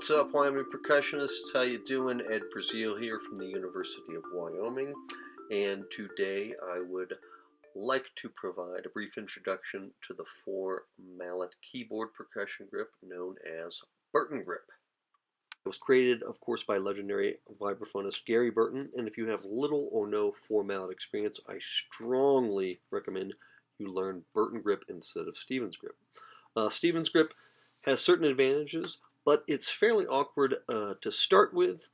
What's up, Wyoming percussionists? How you doing? Ed Brazil here from the University of Wyoming, and today I would like to provide a brief introduction to the 4-mallet keyboard percussion grip known as Burton grip. It was created, of course, by legendary vibraphonist Gary Burton, and if you have little or no 4-mallet experience, I strongly recommend you learn Burton grip instead of Stevens grip. Stevens grip has certain advantages, but it's fairly awkward to start with,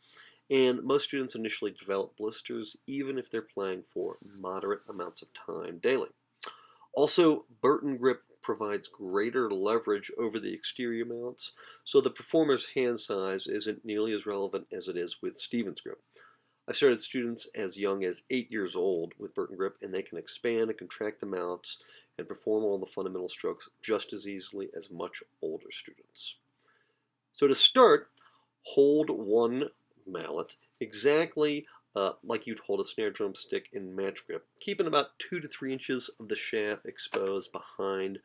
and most students initially develop blisters even if they're playing for moderate amounts of time daily. Also, Burton grip provides greater leverage over the exterior mounts, so the performer's hand size isn't nearly as relevant as it is with Stevens grip. I started students as young as 8 years old with Burton grip, and they can expand and contract the mounts and perform all the fundamental strokes just as easily as much older students. So to start, hold one mallet exactly like you'd hold a snare drum stick in match grip, keeping about 2 to 3 inches of the shaft exposed behind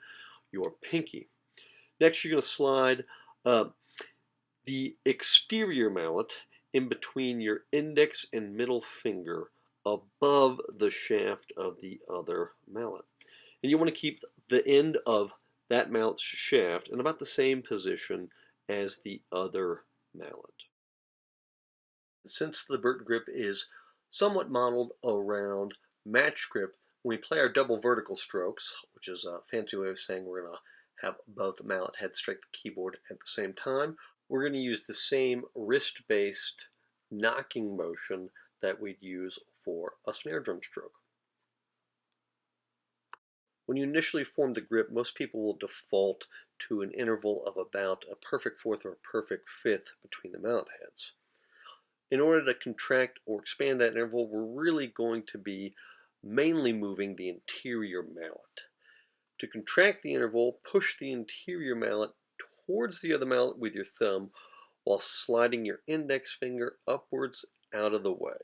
your pinky. Next, you're going to slide the exterior mallet in between your index and middle finger above the shaft of the other mallet. And you want to keep the end of that mallet's shaft in about the same position as the other mallet. Since the Burton grip is somewhat modeled around match grip, when we play our double vertical strokes, which is a fancy way of saying we're going to have both mallet heads strike the keyboard at the same time, we're going to use the same wrist-based knocking motion that we'd use for a snare drum stroke. When you initially form the grip, most people will default to an interval of about a perfect fourth or a perfect fifth between the mallet heads. In order to contract or expand that interval, we're really going to be mainly moving the interior mallet. To contract the interval, push the interior mallet towards the other mallet with your thumb while sliding your index finger upwards out of the way.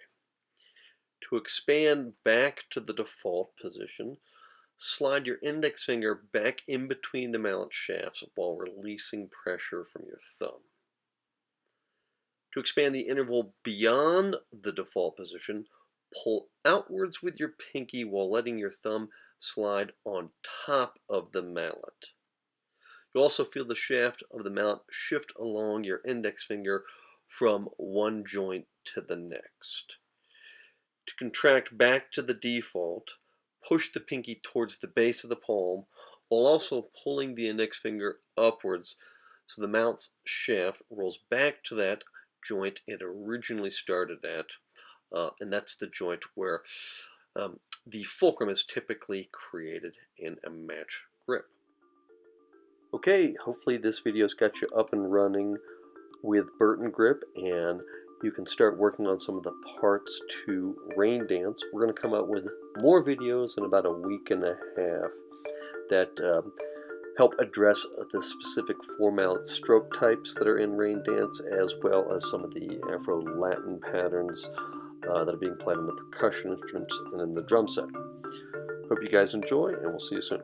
To expand back to the default position, slide your index finger back in between the mallet shafts while releasing pressure from your thumb. To expand the interval beyond the default position, pull outwards with your pinky while letting your thumb slide on top of the mallet. You'll also feel the shaft of the mallet shift along your index finger from one joint to the next. To contract back to the default, push the pinky towards the base of the palm while also pulling the index finger upwards so the mallet's shaft rolls back to that joint it originally started at, and that's the joint where the fulcrum is typically created in a match grip. Okay, hopefully this video's got you up and running with Burton grip, and you can start working on some of the parts to rain dance. We're going to come out with more videos in about a week and a half that help address the specific 4-mallet stroke types that are in rain dance, as well as some of the Afro-Latin patterns that are being played on the percussion instruments and in the drum set. Hope you guys enjoy, and we'll see you soon.